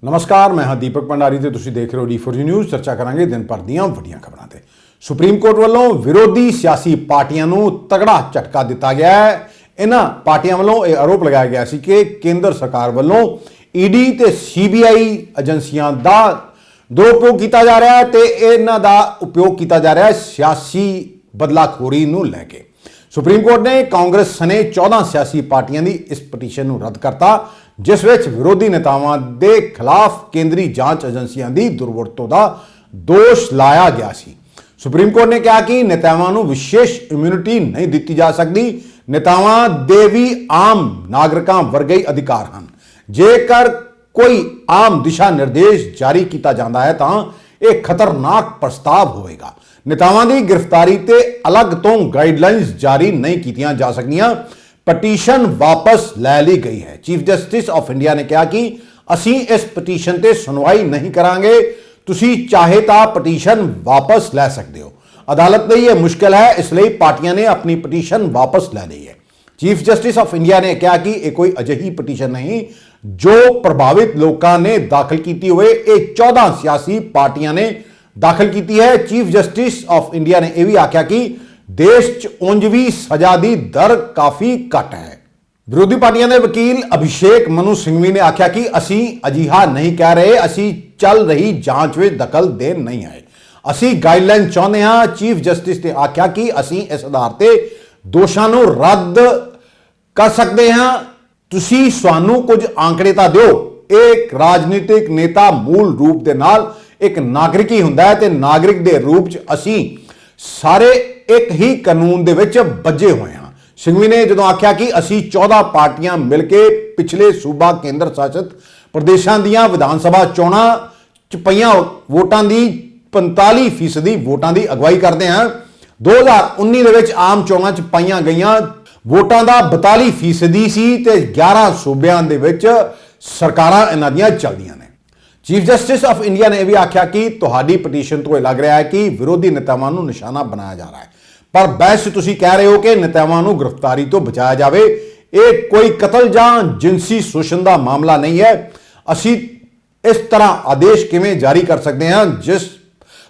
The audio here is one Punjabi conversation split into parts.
नमस्कार, मैं हाँ दीपक भंडारी ते तुसीं देख रहे हो D4G न्यूज़। चर्चा करांगे दिन भर दीआं वड्डियां खबरां ते। सुप्रीम कोर्ट वालों विरोधी सियासी पार्टियां नूं तगड़ा झटका दिता गया है। इन्हां पार्टियां वालों यह आरोप लगाया गया सी कि केंद्र सरकार वालों ईडी ते CBI एजेंसियां दा दुरुपयोग किया जा रहा है ते इन्हां दा उपयोग किया जा रहा है सियासी बदलाखोरी नूं लैके। सुप्रीम कोर्ट ने कांग्रेस सने 14 सियासी पार्टियां दी इस पटीशन नूं रद्द करता, जिस विच विरोधी नेतावां दे खिलाफ केंद्रीय जांच एजेंसियां दी दुर्वरतों का दोष लाया गया सी। सुप्रीम कोर्ट ने कहा कि नेतावां नूं विशेष इम्यूनिटी नहीं दी जा सकती। नेतावां दे भी आम नागरिकां वर्गे अधिकार हैं। जेकर कोई आम दिशा निर्देश जारी किया जाता है तो यह खतरनाक प्रस्ताव होएगा। नेतावां दी गिरफ्तारी ते अलग तो गाइडलाइंस जारी नहीं की जा सकदियां। पटीशन वापस लै ली गई है। चीफ जस्टिस ऑफ इंडिया ने कहा कि असीं इस पटीशन ते सुनवाई नहीं करांगे, तुसीं चाहे तां पटीशन वापस लै सकदे हो। अदालत ने यह मुश्किल है, इसलिए पार्टियां ने अपनी पटीशन वापस लै ली है। चीफ जस्टिस ऑफ इंडिया ने कहा कि यह कोई अजिही पटीशन नहीं जो प्रभावित लोगों ने दाखिल की हुए 14 सियासी पार्टियां ने दाखिल की है। चीफ जस्टिस ऑफ इंडिया ने यह भी आख्या कि देश च उंज भी सजा की दर काफी घट है। विरोधी पार्टियां के वकील अभिषेक मनु सिंघवी ने आख्या कि असी अजिहा नहीं कह रहे, असी चल रही जांच में दखल देन नहीं आए, असी गाइडलाइन चाहते हैं। चीफ जस्टिस ने आख्या कि असी इस आधार से दोषां नूं रद्द कर सकते हैं। तुसी सानू कुछ आंकड़े तां दिओ। एक राजनीतिक नेता मूल रूप दे नाल एक नागरिक ही हुंदा है ते नागरिक दे रूप च असी सारे एक ही कानून दे विच बजे हुए हैं। सिंघवी ने जो आख्या कि असी 14 पार्टियां मिलकर पिछले सूबा केंद्र शासित प्रदेशों दीआं विधान सभा चोणां च पईआं वोटां दी 45% वोटां दी अगवाई करते हैं। 2019 दे विच आम चोणां च पाईआं गईआं वोटां दा 42% सी ते 11 सूबिਆਂ दे विच सरकारां इन्हां दीआं चलदियां ने। चीफ जस्टिस ऑफ इंडिया ने यह भी आख्या कि तुहाडी पटीशन तो लग रहा है कि विरोधी नेतावां नूं निशाना बनाया जा रहा है, पर बहस तुसीं कह रहे हो कि नेतावां नूं गिरफ्तारी तो बचाया जाए। यह कोई कतल जां जिनसी शोषण का मामला नहीं है। असी इस तरह आदेश किवें जारी कर सकते हैं जिस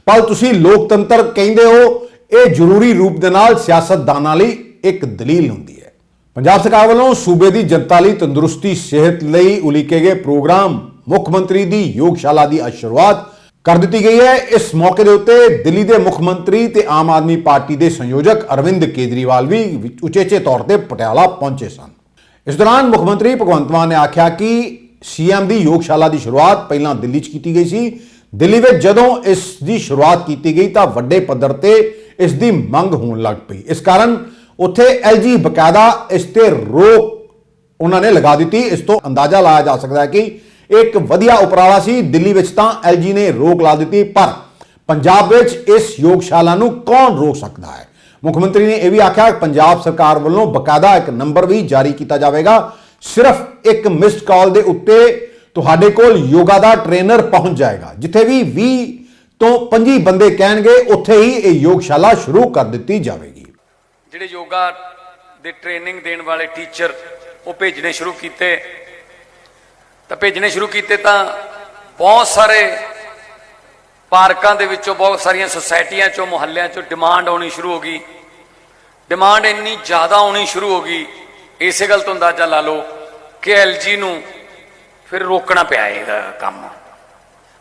पल तुसीं लोकतंत्र कहंदे हो, यह जरूरी रूप दे नाल सियासतदानां लई एक दलील हुंदी है। पंजाब सरकार वालों सूबे की जनता लई तंदुरुस्ती सेहत लई उलीके गए प्रोग्राम मुख्यमंत्री की योगशाला की शुरुआत कर दी गई है। इस मौके के उत्ते दिल्ली के मुख्यमंत्री ते आम आदमी पार्टी के संयोजक अरविंद केजरीवाल भी उचेचे तौर पर पटियाला पहुंचे सन। इस दौरान मुख्यमंत्री भगवंत मान ने आख्या कि CM की योगशाला की शुरुआत पहला दिल्ली च की गई सी। दिल्ली में जदों इसकी शुरुआत की गई तो वड्डे पद्धर ते इसकी मंग होने लग पई। इस कारण उत्थे LG बकायदा इस ते रोक उन्होंने लगा दी। इस तो अंदाजा लाया जा सकता है कि एक वधिया उपराला सी। दिल्ली विच तां LG ने रोक ला दी, पर पंजाब विच इस योगशाला नूं कौन रोक सकता है। मुख्यमंत्री ने यह भी आख्या पंजाब सरकार वालों बकायदा एक नंबर भी जारी किया जाएगा। सिर्फ एक मिस्ड कॉल के उत्ते तुहाडे कोल योगा का ट्रेनर पहुंच जाएगा। जिथे भी 20 तो 25 बंदे कहणगे उत्थे ही यह योगशाला शुरू कर दी जाएगी। ਜਿਹੜੇ ਯੋਗਾ ਦੇ ਟ੍ਰੇਨਿੰਗ ਦੇਣ ਵਾਲੇ ਟੀਚਰ ਉਹ ਭੇਜਣੇ ਸ਼ੁਰੂ ਕੀਤੇ ਤਾਂ ਬਹੁਤ ਸਾਰੇ ਪਾਰਕਾਂ ਦੇ ਵਿੱਚੋਂ ਬਹੁਤ ਸਾਰੀਆਂ ਸੁਸਾਇਟੀਆਂ ਚੋਂ ਮੁਹੱਲਿਆਂ ਚੋਂ ਡਿਮਾਂਡ ਆਉਣੀ ਸ਼ੁਰੂ ਹੋ ਗਈ। ਡਿਮਾਂਡ ਇੰਨੀ ਜ਼ਿਆਦਾ ਆਉਣੀ ਸ਼ੁਰੂ ਹੋ ਗਈ, ਇਸੇ ਗੱਲ ਤੋਂ ਅੰਦਾਜ਼ਾ ਲਾ ਲਓ ਕਿ LG ਨੂੰ ਫਿਰ ਰੋਕਣਾ ਪਿਆ ਇਹਦਾ ਕੰਮ,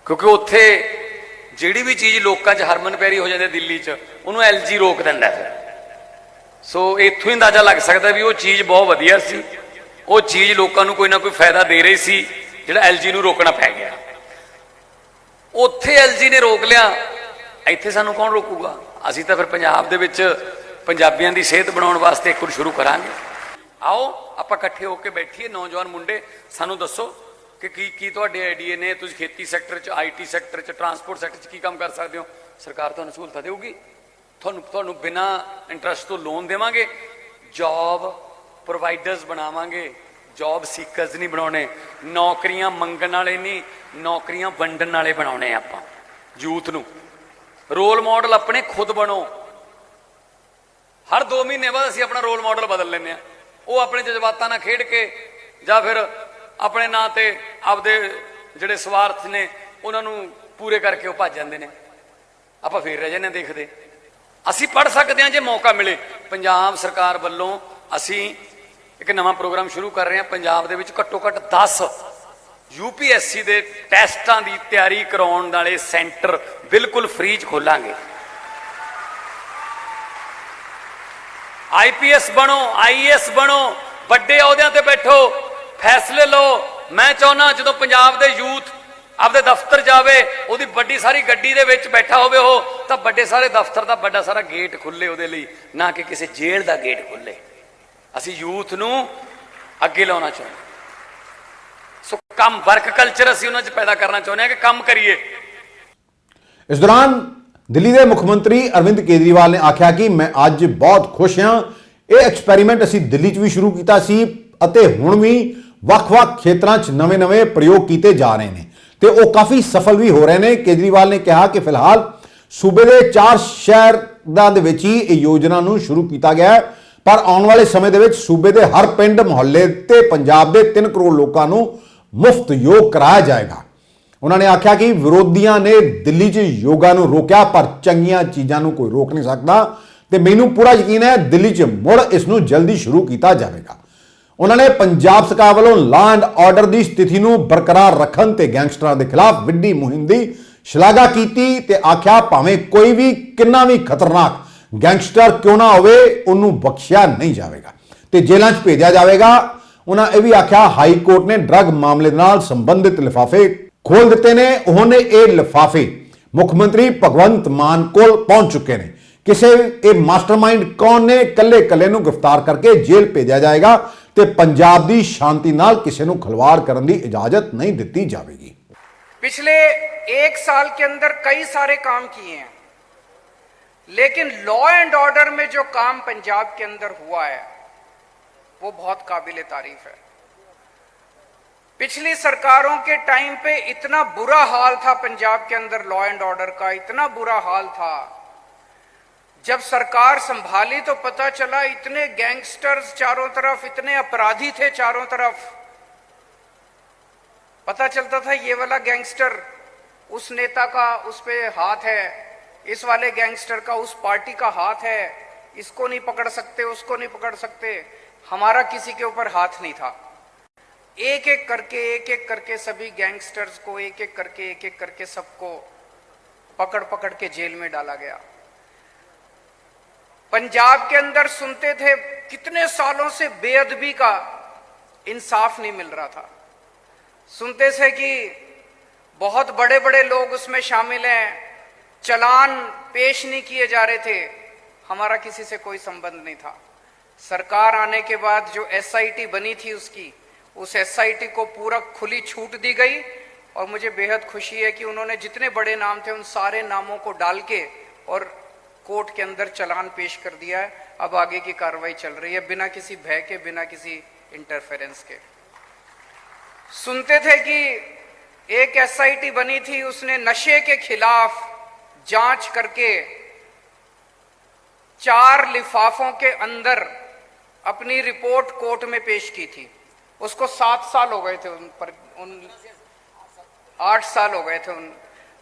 ਕਿਉਂਕਿ ਉੱਥੇ ਜਿਹੜੀ ਵੀ ਚੀਜ਼ ਲੋਕਾਂ 'ਚ ਹਰਮਨ ਪਿਆਰੀ ਹੋ ਜਾਂਦੀ ਦਿੱਲੀ 'ਚ ਉਹਨੂੰ LG ਰੋਕ ਦਿੰਦਾ। ਫਿਰ ਸੋ ਇੱਥੋਂ ਹੀ ਅੰਦਾਜ਼ਾ ਲੱਗ ਸਕਦਾ ਵੀ ਉਹ ਚੀਜ਼ ਬਹੁਤ ਵਧੀਆ ਸੀ, ਉਹ ਚੀਜ਼ ਲੋਕਾਂ ਨੂੰ ਕੋਈ ਨਾ ਕੋਈ ਫਾਇਦਾ ਦੇ ਰਹੀ ਸੀ, ਜਿਹੜਾ LG ਨੂੰ ਰੋਕਣਾ ਪੈ ਗਿਆ। ਉੱਥੇ LG ਨੇ ਰੋਕ ਲਿਆ, ਇੱਥੇ ਸਾਨੂੰ ਕੌਣ ਰੋਕੂਗਾ। ਅਸੀਂ ਤਾਂ ਫਿਰ ਪੰਜਾਬ ਦੇ ਵਿੱਚ ਪੰਜਾਬੀਆਂ ਦੀ ਸਿਹਤ ਬਣਾਉਣ ਵਾਸਤੇ ਇੱਕ ਵਾਰ ਸ਼ੁਰੂ ਕਰਾਂਗੇ। ਆਓ ਆਪਾਂ ਇਕੱਠੇ ਹੋ ਕੇ ਬੈਠੀਏ, ਨੌਜਵਾਨ ਮੁੰਡੇ ਸਾਨੂੰ ਦੱਸੋ ਕਿ ਕੀ ਤੁਹਾਡੇ ਆਈਡੀਏ ਨੇ। ਤੁਸੀਂ ਖੇਤੀ ਸੈਕਟਰ 'ਚ, IT ਸੈਕਟਰ 'ਚ, ਟਰਾਂਸਪੋਰਟ ਸੈਕਟਰ 'ਚ ਕੀ ਕੰਮ ਕਰ ਸਕਦੇ ਹੋ। ਸਰਕਾਰ ਤੁਹਾਨੂੰ ਸਹੂਲਤਾਂ ਦੇਊਗੀ, ਤੁਹਾਨੂੰ ਬਿਨਾਂ ਇੰਟਰਸਟ ਤੋਂ ਲੋਨ ਦੇਵਾਂਗੇ, ਜੌਬ ਪ੍ਰੋਵਾਈਡਰਸ ਬਣਾਵਾਂਗੇ, ਜੌਬ ਸੀਕਰਸ ਨਹੀਂ ਬਣਾਉਣੇ, ਨੌਕਰੀਆਂ ਮੰਗਣ ਵਾਲੇ ਨਹੀਂ, ਨੌਕਰੀਆਂ ਵੰਡਣ ਵਾਲੇ ਬਣਾਉਣੇ। ਆਪਾਂ ਯੂਥ ਨੂੰ ਰੋਲ ਮਾਡਲ ਆਪਣੇ ਖੁਦ ਬਣੋ। ਹਰ 2 ਮਹੀਨੇ ਬਾਅਦ ਅਸੀਂ ਆਪਣਾ ਰੋਲ ਮਾਡਲ ਬਦਲ ਲੈਂਦੇ ਹਾਂ। ਉਹ ਆਪਣੇ ਜਜ਼ਬਾਤਾਂ ਨਾਲ ਖੇਡ ਕੇ ਜਾਂ ਫਿਰ ਆਪਣੇ ਨਾਂ ਤੇ ਆਪਦੇ ਜਿਹੜੇ ਸਵਾਰਥ ਨੇ ਉਹਨਾਂ ਨੂੰ ਪੂਰੇ ਕਰਕੇ ਉਹ ਭੱਜ ਜਾਂਦੇ ਨੇ, ਆਪਾਂ ਫੇਰ ਰਹਿ ਜਾਂਦੇ ਦੇਖਦੇ। ਅਸੀਂ ਪੜ੍ਹ ਸਕਦੇ ਹਾਂ ਜੇ ਮੌਕਾ ਮਿਲੇ। ਪੰਜਾਬ ਸਰਕਾਰ ਵੱਲੋਂ ਅਸੀਂ ਇੱਕ ਨਵਾਂ ਪ੍ਰੋਗਰਾਮ ਸ਼ੁਰੂ ਕਰ ਰਹੇ ਹਾਂ। ਪੰਜਾਬ ਦੇ ਵਿੱਚ ਘੱਟੋ ਘੱਟ 10 UPSC ਦੇ ਟੈਸਟਾਂ ਦੀ ਤਿਆਰੀ ਕਰਾਉਣ ਵਾਲੇ ਸੈਂਟਰ ਬਿਲਕੁਲ ਫ੍ਰੀ 'ਚ ਖੋਲਾਂਗੇ। IPS ਬਣੋ, IAS ਬਣੋ, ਵੱਡੇ ਅਹੁਦਿਆਂ ਤੇ ਬੈਠੋ, ਫੈਸਲੇ ਲਓ। ਮੈਂ ਚਾਹੁੰਦਾ ਜਦੋਂ ਪੰਜਾਬ ਦੇ ਯੂਥ ਆਪਦੇ ਦਫ਼ਤਰ ਜਾਵੇ, ਉਹਦੀ ਵੱਡੀ ਸਾਰੀ ਗੱਡੀ ਦੇ ਵਿੱਚ ਬੈਠਾ ਹੋਵੇ ਉਹ, ਤਾਂ ਵੱਡੇ ਸਾਰੇ ਦਫ਼ਤਰ ਦਾ ਵੱਡਾ ਸਾਰਾ ਗੇਟ ਖੁੱਲੇ ਉਹਦੇ ਲਈ, ਨਾ ਕਿ ਕਿਸੇ ਜੇਲ੍ਹ ਦਾ ਗੇਟ ਖੁੱਲੇ। ਅਸੀਂ ਯੂਥ ਨੂੰ ਅੱਗੇ ਲਾਉਣਾ ਚਾਹੁੰਦੇ। ਸੋ ਕੰਮ ਵਰਕ ਕਲਚਰ ਅਸੀਂ ਉਹਨਾਂ 'ਚ ਪੈਦਾ ਕਰਨਾ ਚਾਹੁੰਦੇ ਹਾਂ ਕਿ ਕੰਮ ਕਰੀਏ। इस दौरान दिल्ली के मुख मंत्री अरविंद केजरीवाल ने आख्या कि मैं अज बहुत खुश हाँ, ये एक्सपैरीमेंट असीं दिल्ली च भी शुरू किया सी अते हुण भी ਵੱਖ-ਵੱਖ ਖੇਤਰਾਂ 'ਚ ਨਵੇਂ-ਨਵੇਂ ਪ੍ਰਯੋਗ ਕੀਤੇ ਜਾ ਰਹੇ ਨੇ ਤੇ ਉਹ ਕਾਫੀ ਸਫਲ ਵੀ ਹੋ ਰਹੇ ਨੇ। ਕੇਜਰੀਵਾਲ ਨੇ ਕਿਹਾ ਕਿ ਫਿਲਹਾਲ ਸੂਬੇ ਦੇ 4 ਸ਼ਹਿਰਾਂ ਦੇ ਵਿੱਚ ਹੀ ਇਹ ਯੋਜਨਾ ਨੂੰ ਸ਼ੁਰੂ ਕੀਤਾ ਗਿਆ ਹੈ, ਪਰ ਆਉਣ ਵਾਲੇ ਸਮੇਂ ਦੇ ਵਿੱਚ ਸੂਬੇ ਦੇ ਹਰ ਪਿੰਡ ਮੁਹੱਲੇ ਤੇ ਪੰਜਾਬ ਦੇ 3 ਕਰੋੜ ਲੋਕਾਂ ਨੂੰ ਮੁਫਤ ਯੋਗ ਕਰਾਇਆ ਜਾਏਗਾ। ਉਹਨਾਂ ਨੇ ਆਖਿਆ ਕਿ ਵਿਰੋਧੀਆਂ ਨੇ ਦਿੱਲੀ 'ਚ ਯੋਗਾ ਨੂੰ ਰੋਕਿਆ, ਪਰ ਚੰਗੀਆਂ ਚੀਜ਼ਾਂ ਨੂੰ ਕੋਈ ਰੋਕ ਨਹੀਂ ਸਕਦਾ ਤੇ ਮੈਨੂੰ ਪੂਰਾ ਯਕੀਨ ਹੈ ਦਿੱਲੀ 'ਚ ਮੁੜ ਇਸ ਨੂੰ ਜਲਦੀ ਸ਼ੁਰੂ ਕੀਤਾ ਜਾਵੇਗਾ। उन्होंने पंजाब सरकार वालों लॉ एंड ऑर्डर की स्थिति को बरकरार रखने ते गैंगस्टरों के खिलाफ विड्डी मुहिम की शलाघा की ते आख्या भावें कोई भी कितना भी खतरनाक गैंगस्टर क्यों ना होवे उन्होंने बख्शिया नहीं जाएगा ते जेलों च भेजा जाएगा। उन्होंने यह भी आख्या हाई कोर्ट ने ड्रग मामले नाल संबंधित लिफाफे खोल दिते ने। उन्होंने ये लिफाफे मुख्यमंत्री भगवंत मान को पहुंच चुके हैं। किसी ये मास्टरमाइंड कौन ने कल्ले कल्ले नूं गिरफ्तार करके जेल भेजा जाएगा ते पंजाब दी शांति नाल किसी नूं खिलवाड़ करने की इजाजत नहीं दी जाएगी। पिछले 1 साल के अंदर कई सारे काम किए हैं, लेकिन लॉ एंड ऑर्डर में जो काम पंजाब के अंदर हुआ है वो बहुत काबिले तारीफ है। पिछली सरकारों के टाइम पे इतना बुरा हाल था पंजाब के अंदर, लॉ एंड ऑर्डर का इतना बुरा हाल था। जब सरकार संभाली तो पता चला इतने गैंगस्टर्स चारों तरफ, इतने अपराधी थे चारों तरफ। पता चलता था ये वाला गैंगस्टर उस नेता का उस पे हाथ है, इस वाले गैंगस्टर का उस पार्टी का हाथ है, इसको नहीं पकड़ सकते, उसको नहीं पकड़ सकते। हमारा किसी के ऊपर हाथ नहीं था। एक एक करके सभी गैंगस्टर्स को एक एक करके सबको पकड़ पकड़ के जेल में डाला गया। पंजाब के अंदर सुनते थे कितने सालों से बेअदबी का इंसाफ नहीं मिल रहा था। सुनते थे कि बहुत बड़े बड़े लोग उसमें शामिल हैं, चालान पेश नहीं किए जा रहे थे। हमारा किसी से कोई संबंध नहीं था। सरकार आने के बाद जो SIT बनी थी उस SIT को पूरा खुली छूट दी गई और मुझे बेहद खुशी है कि उन्होंने जितने बड़े नाम थे उन सारे नामों को डाल के और कोर्ट के अंदर चालान पेश कर दिया है। अब आगे की कार्रवाई चल रही है बिना किसी भय के, बिना किसी इंटरफेरेंस के। सुनते थे कि एक SIT बनी थी, उसने नशे के खिलाफ जांच करके 4 लिफाफों के अंदर अपनी रिपोर्ट कोर्ट में पेश की थी। उसको 7 साल हो गए थे उन पर, 8 साल हो गए थे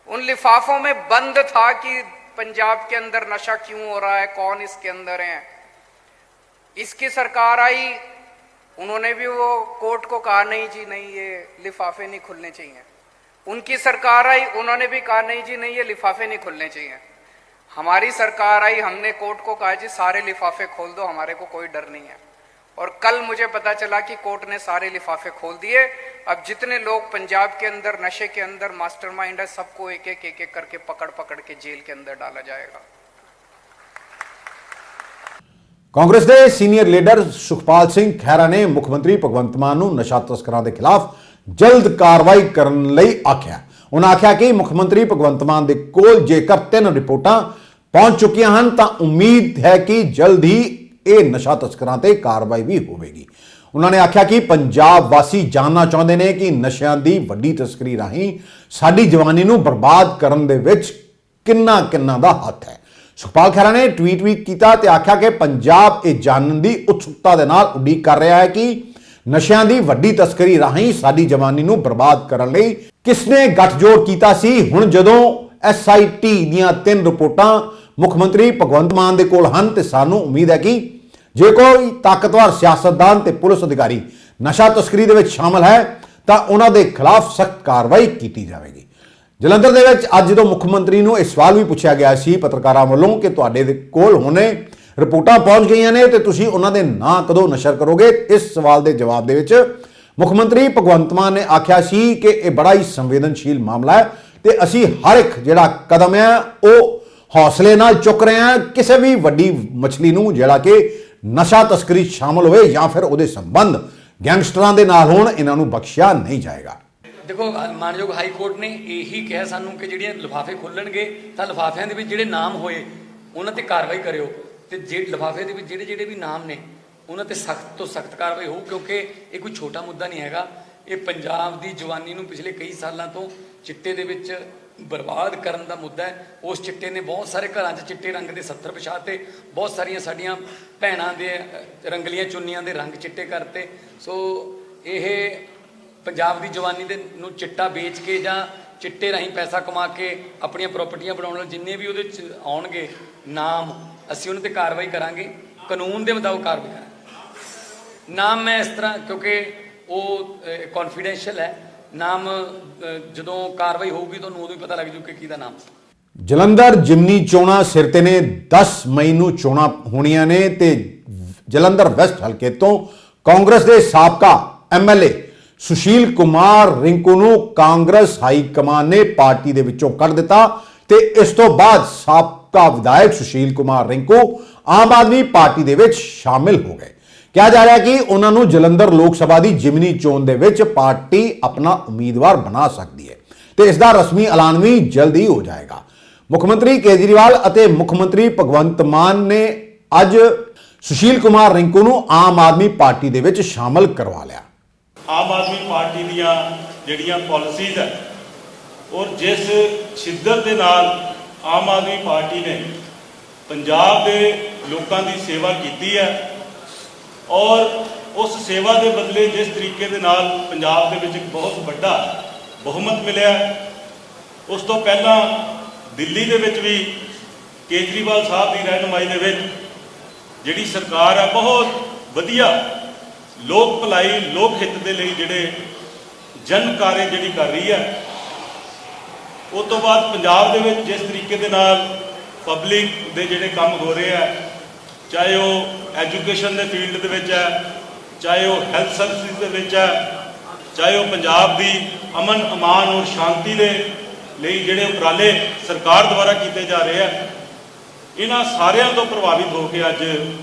उन लिफाफों में बंद था कि पंजाब के अंदर नशा क्यों हो रहा है, कौन इसके अंदर है। इसकी सरकार आई, उन्होंने भी वो कोर्ट को कहा नहीं जी नहीं ये लिफाफे नहीं खुलने चाहिए। उनकी सरकार आई, उन्होंने भी कहा नहीं जी नहीं ये लिफाफे नहीं खुलने चाहिए। हमारी सरकार आई, हमने कोर्ट को कहा जी सारे लिफाफे खोल दो, हमारे को कोई डर नहीं है। और कल मुझे पता चला कि कोर्ट ने सारे लिफाफे खोल दिए। अब जितने लोग पंजाब के अंदर नशे के अंदर मास्टरमाइंड है सबको एक एक करके पकड़ के जेल के अंदर डाला जाएगा। कांग्रेस के सीनियर लीडर सुखपाल सिंह खैरा ने मुख्यमंत्री भगवंत मान नूं नशा तस्करां के खिलाफ जल्द कार्रवाई करने लई आख्या। उन्होंने आख्या कि मुख्यमंत्री भगवंत मान दे कोल जेकर 3 रिपोर्टां पहुंच चुकियां हन तां उम्मीद है कि जल्द ही ਇਹ ਨਸ਼ਾ ਤਸਕਰਾਂ ਤੇ ਕਾਰਵਾਈ ਵੀ ਹੋਵੇਗੀ। ਉਹਨਾਂ ਨੇ ਆਖਿਆ ਕਿ ਪੰਜਾਬ ਵਾਸੀ ਜਾਣਨਾ ਚਾਹੁੰਦੇ ਨੇ ਕਿ ਨਸ਼ਿਆਂ ਦੀ ਵੱਡੀ ਤਸਕਰੀ ਰਾਹੀਂ ਸਾਡੀ ਜਵਾਨੀ ਨੂੰ ਬਰਬਾਦ ਕਰਨ ਦੇ ਵਿੱਚ ਕਿੰਨਾ ਦਾ ਹੱਥ ਹੈ। ਸੁਖਪਾਲ ਖਹਿਰਾ ਨੇ ਟਵੀਟ ਵੀ ਕੀਤਾ ਤੇ ਆਖਿਆ ਕਿ ਪੰਜਾਬ ਇਹ ਜਾਣਨ ਦੀ ਉਤਸੁਕਤਾ ਦੇ ਨਾਲ ਉਡੀਕ ਕਰ ਰਿਹਾ ਹੈ ਕਿ ਨਸ਼ਿਆਂ ਦੀ ਵੱਡੀ ਤਸਕਰੀ ਰਾਹੀਂ ਸਾਡੀ ਜਵਾਨੀ ਨੂੰ ਬਰਬਾਦ ਕਰਨ ਲਈ ਕਿਸਨੇ ਗੱਠਜੋੜ ਕੀਤਾ ਸੀ। ਹੁਣ ਜਦੋਂ SIT ਦੀਆਂ 3 ਰਿਪੋਰਟਾਂ ਮੁੱਖ ਮੰਤਰੀ ਭਗਵੰਤ ਮਾਨ ਦੇ ਕੋਲ ਹਨ ਤੇ ਸਾਨੂੰ ਉਮੀਦ ਹੈ ਕਿ ਜੇ ਕੋਈ ਤਾਕਤਵਰ ਸਿਆਸਤਦਾਨ ਤੇ ਪੁਲਿਸ ਅਧਿਕਾਰੀ ਨਸ਼ਾ ਤਸਕਰੀ ਦੇ ਵਿੱਚ ਸ਼ਾਮਲ ਹੈ ਤਾਂ ਉਹਨਾਂ ਦੇ ਖਿਲਾਫ ਸਖਤ ਕਾਰਵਾਈ ਕੀਤੀ ਜਾਵੇਗੀ। ਜਲੰਧਰ ਦੇ ਵਿੱਚ ਅੱਜ ਜਦੋਂ ਮੁੱਖ ਮੰਤਰੀ ਨੂੰ ਇਹ ਸਵਾਲ ਵੀ ਪੁੱਛਿਆ ਗਿਆ ਸੀ ਪੱਤਰਕਾਰਾਂ ਵੱਲੋਂ ਕਿ ਤੁਹਾਡੇ ਦੇ ਕੋਲ ਹੁਣੇ ਰਿਪੋਰਟਾਂ ਪਹੁੰਚ ਗਈਆਂ ਨੇ ਤੇ ਤੁਸੀਂ ਉਹਨਾਂ ਦੇ ਨਾਂ ਕਦੋਂ ਨਸ਼ਰ ਕਰੋਗੇ, ਇਸ ਸਵਾਲ ਦੇ ਜਵਾਬ ਦੇ ਵਿੱਚ ਮੁੱਖ ਮੰਤਰੀ ਭਗਵੰਤ ਮਾਨ ਨੇ ਆਖਿਆ ਸੀ ਕਿ ਇਹ ਬੜਾ ਹੀ ਸੰਵੇਦਨਸ਼ੀਲ ਮਾਮਲਾ ਹੈ ਤੇ ਅਸੀਂ ਹਰ ਇੱਕ ਜਿਹੜਾ ਕਦਮ ਹੈ ਉਹ ਹੌਸਲੇ ਨਾਲ ਚੁੱਕ ਰਹੇ ਹਾਂ। ਕਿਸੇ ਵੀ ਵੱਡੀ ਮਛਲੀ ਨੂੰ ਜਿਹੜਾ ਕਿ ਨਸ਼ਾ ਤਸਕਰੀ ਸ਼ਾਮਲ ਹੋਵੇ ਜਾਂ ਫਿਰ ਉਹਦੇ ਸੰਬੰਧ ਗੈਂਗਸਟਰਾਂ ਦੇ ਨਾਲ ਹੋਣ, ਇਹਨਾਂ ਨੂੰ ਬਖਸ਼ਿਆ ਨਹੀਂ ਜਾਏਗਾ। ਦੇਖੋ ਮਾਨਯੋਗ ਹਾਈ ਕੋਰਟ ਨੇ ਇਹੀ ਕਿਹਾ ਸਾਨੂੰ ਕਿ ਜਿਹੜੀਆਂ ਲਿਫਾਫੇ ਖੁੱਲਣਗੇ ਤਾਂ ਲਿਫਾਫਿਆਂ ਦੇ ਵਿੱਚ ਜਿਹੜੇ ਨਾਮ ਹੋਏ ਉਹਨਾਂ ਤੇ ਕਾਰਵਾਈ ਕਰਿਓ ਤੇ ਜੇ ਲਿਫਾਫੇ ਦੇ ਵਿੱਚ ਜਿਹੜੇ ਵੀ ਨਾਮ ਨੇ ਉਹਨਾਂ ਤੇ ਸਖਤ ਤੋਂ ਸਖਤ ਕਾਰਵਾਈ ਹੋਊ, ਕਿਉਂਕਿ ਇਹ ਕੋਈ ਛੋਟਾ ਮੁੱਦਾ ਨਹੀਂ ਹੈਗਾ। ਇਹ ਪੰਜਾਬ ਦੀ ਜਵਾਨੀ ਨੂੰ ਪਿਛਲੇ ਕਈ ਸਾਲਾਂ ਤੋਂ ਚਿੱਟੇ ਦੇ ਵਿੱਚ ਬਰਬਾਦ ਕਰਨ ਦਾ ਮੁੱਦਾ ਹੈ। ਉਸ ਚਿੱਟੇ ਨੇ ਬਹੁਤ ਸਾਰੇ ਘਰਾਂ 'ਚ ਚਿੱਟੇ ਰੰਗ ਦੇ 70 ਵਿਛਾਤੇ, ਬਹੁਤ ਸਾਰੀਆਂ ਸਾਡੀਆਂ ਭੈਣਾਂ ਦੇ ਰੰਗਲੀਆਂ ਚੁੰਨੀਆਂ ਦੇ ਰੰਗ ਚਿੱਟੇ ਕਰਤੇ। ਸੋ ਇਹ ਪੰਜਾਬ ਦੀ ਜਵਾਨੀ ਦੇ ਨੂੰ ਚਿੱਟਾ ਵੇਚ ਕੇ ਜਾਂ ਚਿੱਟੇ ਰਾਹੀਂ ਪੈਸਾ ਕਮਾ ਕੇ ਆਪਣੀਆਂ ਪ੍ਰਾਪਰਟੀਆਂ ਬਣਾਉਣ ਵਾਲੇ ਜਿੰਨੇ ਵੀ ਉਹਦੇ 'ਚ ਆਉਣਗੇ ਨਾਮ, ਅਸੀਂ ਉਹਨਾਂ ਤੇ ਕਾਰਵਾਈ ਕਰਾਂਗੇ, ਕਾਨੂੰਨ ਦੇ ਮੁਤਾਬਕ ਕਾਰਵਾਈ ਕਰਾਂਗੇ। ਨਾਮ ਮੈਂ ਇਸ ਤਰ੍ਹਾਂ, ਕਿਉਂਕਿ ਉਹ ਕੌਨਫੀਡੈਂਸ਼ੀਅਲ ਹੈ, ਨਾਮ ਜਦੋਂ ਕਾਰਵਾਈ ਹੋਊਗੀ ਤੁਹਾਨੂੰ ਉਦੋਂ ਹੀ ਪਤਾ ਲੱਗ ਜੂ ਕਿ ਕਿਹਦਾ ਨਾਮ। ਜਲੰਧਰ ਜਿਮਨੀ ਚੋਣਾਂ ਸਿਰ ਤੇ ਨੇ। 10 ਮਈ ਨੂੰ ਚੋਣਾਂ ਹੋਣੀਆਂ ਨੇ ਤੇ ਜਲੰਧਰ ਵੈਸਟ ਹਲਕੇ ਤੋਂ ਕਾਂਗਰਸ ਦੇ ਸਾਬਕਾ MLA ਸੁਸ਼ੀਲ ਕੁਮਾਰ ਰਿੰਕੂ ਨੂੰ ਕਾਂਗਰਸ ਹਾਈ ਕਮਾਨ ਨੇ ਪਾਰਟੀ ਦੇ ਵਿੱਚੋਂ ਕੱਢ ਦਿੱਤਾ ਤੇ ਇਸ ਤੋਂ ਬਾਅਦ ਸਾਬਕਾ ਵਿਧਾਇਕ ਸੁਸ਼ੀਲ ਕੁਮਾਰ ਰਿੰਕੂ ਆਮ ਆਦਮੀ ਪਾਰਟੀ ਦੇ ਵਿੱਚ ਸ਼ਾਮਿਲ ਹੋ ਗਏ। ਕਿਹਾ ਜਾ ਰਿਹਾ ਕਿ ਉਹਨਾਂ ਨੂੰ ਜਲੰਧਰ ਲੋਕ ਸਭਾ ਦੀ ਜਿਮਨੀ ਚੋਣ ਦੇ ਵਿੱਚ ਪਾਰਟੀ ਆਪਣਾ ਉਮੀਦਵਾਰ ਬਣਾ ਸਕਦੀ ਹੈ ਤੇ ਇਸ ਦਾ ਰਸਮੀ ਐਲਾਨ ਵੀ ਜਲਦੀ ਹੋ ਜਾਏਗਾ। ਮੁੱਖ ਮੰਤਰੀ ਕੇਜਰੀਵਾਲ ਅਤੇ ਮੁੱਖ ਮੰਤਰੀ ਭਗਵੰਤ ਮਾਨ ਨੇ ਅੱਜ ਸੁਸ਼ੀਲ ਕੁਮਾਰ ਰਿੰਕੂ ਨੂੰ ਆਮ ਆਦਮੀ ਪਾਰਟੀ ਦੇ ਵਿੱਚ ਸ਼ਾਮਲ ਕਰਵਾ ਲਿਆ। ਆਮ ਆਦਮੀ ਪਾਰਟੀ ਦੀਆਂ ਜਿਹੜੀਆਂ ਪਾਲਿਸੀਜ਼ ਹੈ ਔਰ ਜਿਸ ਸ਼ਿੱਦਤ ਦੇ ਨਾਲ ਆਮ ਆਦਮੀ ਪਾਰਟੀ ਨੇ ਪੰਜਾਬ ਦੇ ਲੋਕਾਂ ਦੀ ਸੇਵਾ ਕੀਤੀ ਹੈ ਔਰ ਉਸ ਸੇਵਾ ਦੇ ਬਦਲੇ ਜਿਸ ਤਰੀਕੇ ਦੇ ਨਾਲ ਪੰਜਾਬ ਦੇ ਵਿੱਚ ਇੱਕ ਬਹੁਤ ਵੱਡਾ ਬਹੁਮਤ ਮਿਲਿਆ, ਉਸ ਤੋਂ ਪਹਿਲਾਂ ਦਿੱਲੀ ਦੇ ਵਿੱਚ ਵੀ ਕੇਜਰੀਵਾਲ ਸਾਹਿਬ ਦੀ ਰਹਿਨੁਮਾਈ ਦੇ ਵਿੱਚ ਜਿਹੜੀ ਸਰਕਾਰ ਹੈ ਬਹੁਤ ਵਧੀਆ ਲੋਕ ਭਲਾਈ ਲੋਕ ਹਿੱਤ ਦੇ ਲਈ ਜਿਹੜੇ ਜਨ ਕਾਰਜ ਜਿਹੜੀ ਕਰ ਰਹੀ ਹੈ। ਉਸ ਤੋਂ ਬਾਅਦ ਪੰਜਾਬ ਦੇ ਵਿੱਚ ਜਿਸ ਤਰੀਕੇ ਦੇ ਨਾਲ ਪਬਲਿਕ ਦੇ ਜਿਹੜੇ ਕੰਮ ਹੋ ਰਹੇ ਆ, ਚਾਹੇ ਉਹ ਐਜੂਕੇਸ਼ਨ ਦੇ ਫੀਲਡ ਦੇ ਵਿੱਚ ਹੈ, ਚਾਹੇ ਉਹ ਹੈਲਥ ਸਰਵਿਸਿਜ਼ ਦੇ ਵਿੱਚ ਹੈ, ਚਾਹੇ ਉਹ ਪੰਜਾਬ ਦੀ ਅਮਨ ਅਮਾਨ ਔਰ ਸ਼ਾਂਤੀ ਦੇ ਲਈ ਜਿਹੜੇ ਉਪਰਾਲੇ ਸਰਕਾਰ ਦੁਆਰਾ ਕੀਤੇ ਜਾ ਰਹੇ ਆ, ਇਹਨਾਂ ਸਾਰਿਆਂ ਤੋਂ ਪ੍ਰਭਾਵਿਤ ਹੋ ਕੇ ਅੱਜ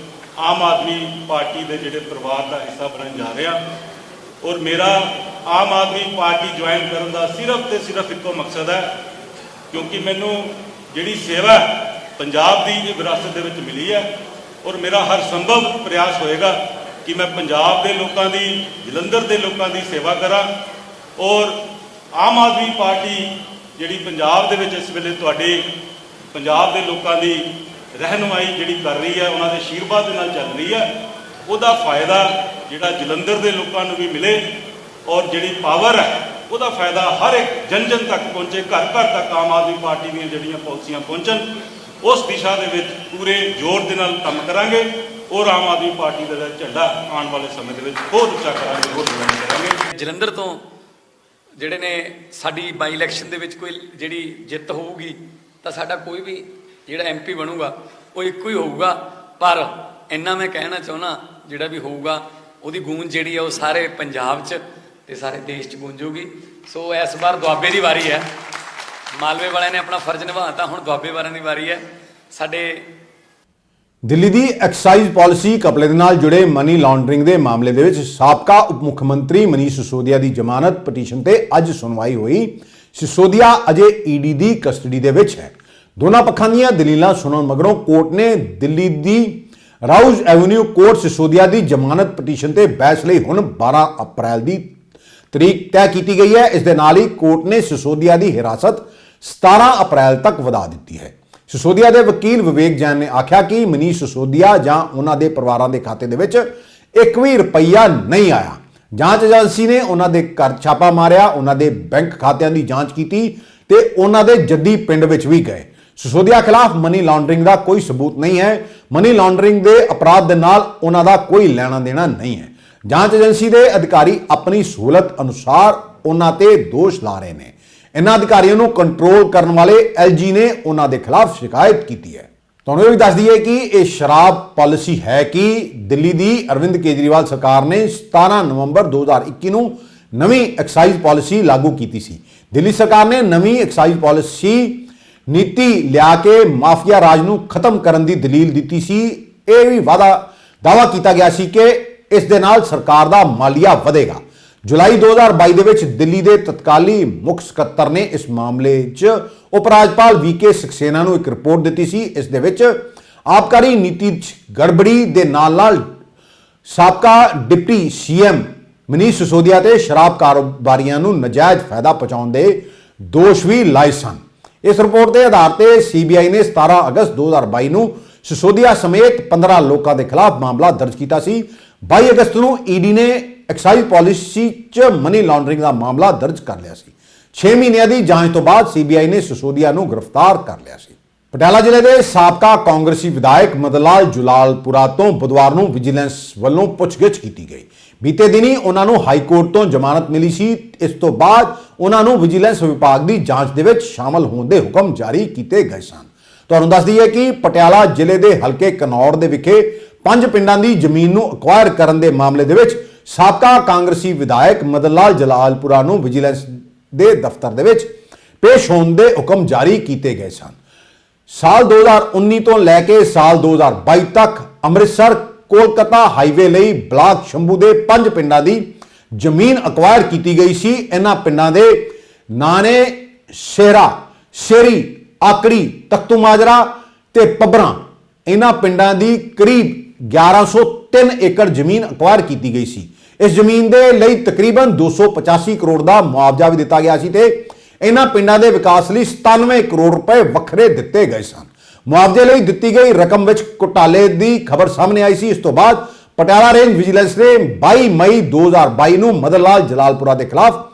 ਆਮ ਆਦਮੀ ਪਾਰਟੀ ਦੇ ਜਿਹੜੇ ਪਰਿਵਾਰ ਦਾ ਹਿੱਸਾ ਬਣਨ ਜਾ ਰਿਹਾ। ਔਰ ਮੇਰਾ ਆਮ ਆਦਮੀ ਪਾਰਟੀ ਜੁਆਇਨ ਕਰਨ ਦਾ ਸਿਰਫ ਤੇ ਸਿਰਫ ਇੱਕੋ ਮਕਸਦ ਹੈ, ਕਿਉਂਕਿ ਮੈਨੂੰ ਜਿਹੜੀ ਸੇਵਾ ਪੰਜਾਬ ਦੀ ਵਿਰਾਸਤ ਦੇ ਵਿੱਚ ਮਿਲੀ ਹੈ ਔਰ ਮੇਰਾ ਹਰ ਸੰਭਵ ਪ੍ਰਯਾਸ ਹੋਏਗਾ ਕਿ ਮੈਂ ਪੰਜਾਬ ਦੇ ਲੋਕਾਂ ਦੀ, ਜਲੰਧਰ ਦੇ ਲੋਕਾਂ ਦੀ ਸੇਵਾ ਕਰਾਂ। ਔਰ ਆਮ ਆਦਮੀ ਪਾਰਟੀ ਜਿਹੜੀ ਪੰਜਾਬ ਦੇ ਵਿੱਚ ਇਸ ਵੇਲੇ ਤੁਹਾਡੇ ਪੰਜਾਬ ਦੇ ਲੋਕਾਂ ਦੀ ਰਹਿਨੁਮਾਈ ਜਿਹੜੀ ਕਰ ਰਹੀ ਹੈ, ਉਹਨਾਂ ਦੇ ਅਸ਼ੀਰਵਾਦ ਦੇ ਨਾਲ ਚੱਲ ਰਹੀ ਹੈ, ਉਹਦਾ ਫਾਇਦਾ ਜਿਹੜਾ ਜਲੰਧਰ ਦੇ ਲੋਕਾਂ ਨੂੰ ਵੀ ਮਿਲੇ ਔਰ ਜਿਹੜੀ ਪਾਵਰ ਹੈ ਉਹਦਾ ਫਾਇਦਾ ਹਰ ਇੱਕ ਜਨ ਜਨ ਤੱਕ ਪਹੁੰਚੇ, ਘਰ ਘਰ ਤੱਕ ਆਮ ਆਦਮੀ ਪਾਰਟੀ ਦੀਆਂ ਜਿਹੜੀਆਂ ਪਾਲਿਸੀਆਂ ਪਹੁੰਚਣ, ਉਸ ਦਿਸ਼ਾ ਦੇ ਵਿੱਚ ਪੂਰੇ ਜ਼ੋਰ ਦੇ ਨਾਲ ਕੰਮ ਕਰਾਂਗੇ ਔਰ ਆਮ ਆਦਮੀ ਪਾਰਟੀ ਦਾ ਝੰਡਾ ਆਉਣ ਵਾਲੇ ਸਮੇਂ ਦੇ ਵਿੱਚ ਹੋਰ ਉੱਚਾ ਕਰਾਂਗੇ, ਹੋਰ ਬੁਲੰਦ ਕਰਾਂਗੇ। ਜਲੰਧਰ ਤੋਂ ਜਿਹੜੇ ਨੇ ਸਾਡੀ ਬਾਈ ਇਲੈਕਸ਼ਨ ਦੇ ਵਿੱਚ ਕੋਈ ਜਿਹੜੀ ਜਿੱਤ ਹੋਊਗੀ ਤਾਂ ਸਾਡਾ ਕੋਈ ਵੀ ਜਿਹੜਾ MP ਬਣੂਗਾ ਉਹ ਇੱਕੋ ਹੀ ਹੋਊਗਾ, ਪਰ ਇੰਨਾ ਮੈਂ ਕਹਿਣਾ ਚਾਹੁੰਦਾ ਜਿਹੜਾ ਵੀ ਹੋਊਗਾ ਉਹਦੀ ਗੂੰਜ ਜਿਹੜੀ ਹੈ ਉਹ ਸਾਰੇ ਪੰਜਾਬ 'ਚ ਤੇ ਸਾਰੇ ਦੇਸ਼ 'ਚ ਗੂੰਜੂਗੀ। ਸੋ ਇਸ ਵਾਰ ਦੁਆਬੇ ਦੀ ਵਾਰੀ ਹੈ, ਮਾਲਵੇ ਵਾਲਿਆਂ ਨੇ ਆਪਣਾ ਫਰਜ਼ ਨਿਭਾਤਾ, ਹੁਣ ਦੁਆਬੇ ਵਾਲਿਆਂ ਦੀ ਵਾਰੀ ਹੈ। ਸਾਡੇ ਦਿੱਲੀ ਦੀ ਐਕਸਾਈਜ਼ ਪਾਲਿਸੀ ਘਪਲੇ ਦੇ ਨਾਲ ਜੁੜੇ ਮਨੀ ਲਾਂਡਰਿੰਗ ਦੇ ਮਾਮਲੇ ਦੇ ਵਿੱਚ ਸਾਬਕਾ ਉਪ ਮੁੱਖ ਮੰਤਰੀ ਮਨੀਸ਼ ਸਿਸੋਦੀਆ ਦੀ ਜ਼ਮਾਨਤ ਪਟੀਸ਼ਨ ਤੇ ਅੱਜ ਸੁਣਵਾਈ ਹੋਈ। ਸਿਸੋਦੀਆ ਅਜੇ ED ਦੀ ਕਸਟਡੀ ਦੇ ਵਿੱਚ ਹੈ। ਦੋਨਾਂ ਪੱਖਾਂ ਦੀਆਂ ਦਲੀਲਾਂ ਸੁਣਨ ਮਗਰੋਂ ਕੋਰਟ ਨੇ ਦਿੱਲੀ ਦੀ ਰਾਉਜ਼ ਐਵਨਿਊ ਕੋਰਟ ਸਿਸੋਦੀਆ ਦੀ ਜ਼ਮਾਨਤ ਪਟੀਸ਼ਨ ਤੇ ਬਹਿਸ ਲਈ ਹੁਣ 12 ਅਪ੍ਰੈਲ ਦੀ ਤਰੀਕ ਤੈਅ ਕੀਤੀ ਗਈ ਹੈ। ਇਸ ਦੇ ਨਾਲ ਹੀ ਕੋਰਟ ਨੇ ਸਿਸੋਦੀਆ ਦੀ ਹਿਰਾਸਤ 17 ਅਪ੍ਰੈਲ ਤੱਕ ਵਧਾ ਦਿੱਤੀ ਹੈ। ਸਿਸੋਦੀਆ ਦੇ ਵਕੀਲ ਵਿਵੇਕ ਜੈਨ ਨੇ ਆਖਿਆ ਕਿ ਮਨੀਸ਼ ਸਿਸੋਦੀਆ ਜਾਂ ਉਹਨਾਂ ਦੇ ਪਰਿਵਾਰਾਂ ਦੇ ਖਾਤੇ ਦੇ ਵਿੱਚ 1 ਵੀ ਰੁਪਈਆ ਨਹੀਂ ਆਇਆ। ਜਾਂਚ ਏਜੰਸੀ ਨੇ ਉਹਨਾਂ ਦੇ ਘਰ ਛਾਪਾ ਮਾਰਿਆ, ਉਹਨਾਂ ਦੇ ਬੈਂਕ ਖਾਤਿਆਂ ਦੀ ਜਾਂਚ ਕੀਤੀ ਤੇ ਉਹਨਾਂ ਦੇ ਜੱਦੀ ਪਿੰਡ ਵਿੱਚ ਵੀ ਗਏ। ਸਿਸੋਦੀਆ ਖਿਲਾਫ ਮਨੀ ਲਾਂਡਰਿੰਗ ਦਾ ਕੋਈ ਸਬੂਤ ਨਹੀਂ ਹੈ। ਮਨੀ ਲਾਂਡਰਿੰਗ ਦੇ ਅਪਰਾਧ ਦੇ ਨਾਲ ਉਹਨਾਂ ਦਾ ਕੋਈ ਲੈਣਾ ਦੇਣਾ ਨਹੀਂ ਹੈ। ਜਾਂਚ ਏਜੰਸੀ ਦੇ ਅਧਿਕਾਰੀ ਆਪਣੀ ਸਹੂਲਤ ਅਨੁਸਾਰ ਉਹਨਾਂ ਤੇ ਦੋਸ਼ ਲਾ ਰਹੇ ਨੇ। ਇਹਨਾਂ ਅਧਿਕਾਰੀਆਂ ਨੂੰ ਕੰਟਰੋਲ ਕਰਨ ਵਾਲੇ LG ਨੇ ਉਹਨਾਂ ਦੇ ਖਿਲਾਫ ਸ਼ਿਕਾਇਤ ਕੀਤੀ ਹੈ। ਤੁਹਾਨੂੰ ਇਹ ਵੀ ਦੱਸ ਦਈਏ ਕਿ ਇਹ ਸ਼ਰਾਬ ਪਾਲਿਸੀ ਹੈ ਕਿ ਦਿੱਲੀ ਦੀ ਅਰਵਿੰਦ ਕੇਜਰੀਵਾਲ ਸਰਕਾਰ ਨੇ 17 ਨਵੰਬਰ 2021 ਨੂੰ ਨਵੀਂ ਐਕਸਾਈਜ਼ ਪਾਲਿਸੀ ਲਾਗੂ ਕੀਤੀ ਸੀ। ਦਿੱਲੀ ਸਰਕਾਰ ਨੇ ਨਵੀਂ ਐਕਸਾਈਜ਼ ਪਾਲਿਸੀ ਨੀਤੀ ਲਿਆ ਕੇ ਮਾਫੀਆ ਰਾਜ ਨੂੰ ਖਤਮ ਕਰਨ ਦੀ ਦਲੀਲ ਦਿੱਤੀ ਸੀ। ਇਹ ਵੀ ਦਾਅਵਾ ਕੀਤਾ ਗਿਆ ਸੀ ਕਿ ਇਸ ਦੇ ਨਾਲ ਸਰਕਾਰ ਦਾ ਮਾਲੀਆ ਵਧੇਗਾ। ਜੁਲਾਈ 2022 ਦੇ ਵਿੱਚ ਦਿੱਲੀ ਦੇ ਤਤਕਾਲੀ ਮੁੱਖ ਸਕੱਤਰ ਨੇ ਇਸ ਮਾਮਲੇ 'ਚ ਉਪ ਰਾਜਪਾਲ VK ਸਕਸੇਨਾ ਨੂੰ ਇੱਕ ਰਿਪੋਰਟ ਦਿੱਤੀ ਸੀ। ਇਸ ਦੇ ਵਿੱਚ ਆਬਕਾਰੀ ਨੀਤੀ 'ਚ ਗੜਬੜੀ ਦੇ ਨਾਲ ਸਾਬਕਾ ਡਿਪਟੀ CM ਮਨੀਸ਼ ਸਿਸੋਦੀਆ ਤੇ ਸ਼ਰਾਬ ਕਾਰੋਬਾਰੀਆਂ ਨੂੰ ਨਜਾਇਜ਼ ਫਾਇਦਾ ਪਹੁੰਚਾਉਣ ਦੇ ਦੋਸ਼ ਵੀ ਲਾਏ ਸਨ। ਇਸ ਰਿਪੋਰਟ ਦੇ ਆਧਾਰ ਤੇ CBI ਨੇ 17 ਅਗਸਤ 2022 ਨੂੰ ਸਿਸੋਦੀਆ ਸਮੇਤ 15 ਲੋਕਾਂ ਦੇ ਖਿਲਾਫ ਮਾਮਲਾ ਦਰਜ ਕੀਤਾ ਸੀ। 22 ਅਗਸਤ ਨੂੰ ED ਨੇ ਐਕਸਾਈਜ਼ ਪਾਲਿਸੀ 'ਚ ਮਨੀ ਲਾਂਡਰਿੰਗ ਦਾ ਮਾਮਲਾ ਦਰਜ ਕਰ ਲਿਆ ਸੀ। 6 ਮਹੀਨਿਆਂ ਦੀ ਜਾਂਚ ਤੋਂ ਬਾਅਦ CBI ਨੇ ਸਿਸੋਦੀਆ ਨੂੰ ਗ੍ਰਿਫਤਾਰ ਕਰ ਲਿਆ ਸੀ। ਪਟਿਆਲਾ ਜ਼ਿਲ੍ਹੇ ਦੇ ਸਾਬਕਾ ਕਾਂਗਰਸੀ ਵਿਧਾਇਕ ਮਦਨ ਲਾਲ ਜਲਾਲਪੁਰਾ ਤੋਂ ਬੁੱਧਵਾਰ ਨੂੰ ਵਿਜੀਲੈਂਸ ਵੱਲੋਂ ਪੁੱਛਗਿੱਛ ਕੀਤੀ ਗਈ। ਬੀਤੇ ਦਿਨੀ ਉਹਨਾਂ ਨੂੰ ਹਾਈ ਕੋਰਟ ਤੋਂ ਜ਼ਮਾਨਤ ਮਿਲੀ ਸੀ। ਇਸ ਤੋਂ ਬਾਅਦ ਉਹਨਾਂ ਨੂੰ ਵਿਜੀਲੈਂਸ ਵਿਭਾਗ ਦੀ ਜਾਂਚ ਦੇ ਵਿੱਚ ਸ਼ਾਮਲ ਹੋਣ ਦੇ ਹੁਕਮ ਜਾਰੀ ਕੀਤੇ ਗਏ ਸਨ। ਤੁਹਾਨੂੰ ਦੱਸ ਦਈਏ ਕਿ ਪਟਿਆਲਾ ਜ਼ਿਲ੍ਹੇ ਦੇ ਹਲਕੇ ਘਨੌਰ ਦੇ ਵਿਖੇ 5 ਪਿੰਡਾਂ ਦੀ ਜ਼ਮੀਨ ਨੂੰ ਅਕਵਾਇਰ ਕਰਨ ਦੇ ਮਾਮਲੇ ਦੇ ਵਿੱਚ ਸਾਬਕਾ ਕਾਂਗਰਸੀ ਵਿਧਾਇਕ ਮਦਨ ਲਾਲ ਜਲਾਲਪੁਰਾ ਨੂੰ ਵਿਜੀਲੈਂਸ ਦੇ ਦਫ਼ਤਰ ਦੇ ਵਿੱਚ ਪੇਸ਼ ਹੋਣ ਦੇ ਹੁਕਮ ਜਾਰੀ ਕੀਤੇ ਗਏ ਸਨ। ਸਾਲ 2019 ਤੋਂ ਲੈ ਕੇ ਸਾਲ 2022 ਤੱਕ ਅੰਮ੍ਰਿਤਸਰ ਕੋਲਕਾਤਾ ਹਾਈਵੇ ਲਈ ਬਲਾਕ ਸ਼ੰਭੂ ਦੇ 5 ਪਿੰਡਾਂ ਦੀ ਜ਼ਮੀਨ ਅਕਵਾਇਰ ਕੀਤੀ ਗਈ ਸੀ। ਇਹਨਾਂ ਪਿੰਡਾਂ ਦੇ ਨਾਂ ਨੇ ਸ਼ੇਰਾ, ਸ਼ੇਰੀ, ਆਕੜੀ, ਤਖਤੂ ਮਾਜਰਾ ਤੇ ਪੱਬਰਾਂ। ਇਹਨਾਂ ਪਿੰਡਾਂ ਦੀ ਕਰੀਬ 1103 ਏਕੜ ਜ਼ਮੀਨ ਅਕਵਾਇਰ ਕੀਤੀ ਗਈ ਸੀ। ਇਸ ਜ਼ਮੀਨ ਦੇ ਲਈ ਤਕਰੀਬਨ 285 ਕਰੋੜ ਦਾ ਮੁਆਵਜ਼ਾ ਵੀ ਦਿੱਤਾ ਗਿਆ ਸੀ ਤੇ ਇਹਨਾਂ ਪਿੰਡਾਂ ਦੇ ਵਿਕਾਸ ਲਈ 97 ਕਰੋੜ ਰੁਪਏ ਵੱਖਰੇ ਦਿੱਤੇ ਗਏ ਸਨ। ਮੁਆਵਜ਼ੇ ਲਈ ਦਿੱਤੀ ਗਈ ਰਕਮ ਵਿੱਚ ਘੁਟਾਲੇ ਦੀ ਖਬਰ ਸਾਹਮਣੇ ਆਈ ਸੀ। ਇਸ ਤੋਂ ਬਾਅਦ ਪਟਿਆਲਾ ਰੇਂਜ ਵਿਜੀਲੈਂਸ ਨੇ 22 ਮਈ 2022 ਨੂੰ ਮਦਨ ਲਾਲ ਜਲਾਲਪੁਰਾ ਦੇ ਖਿਲਾਫ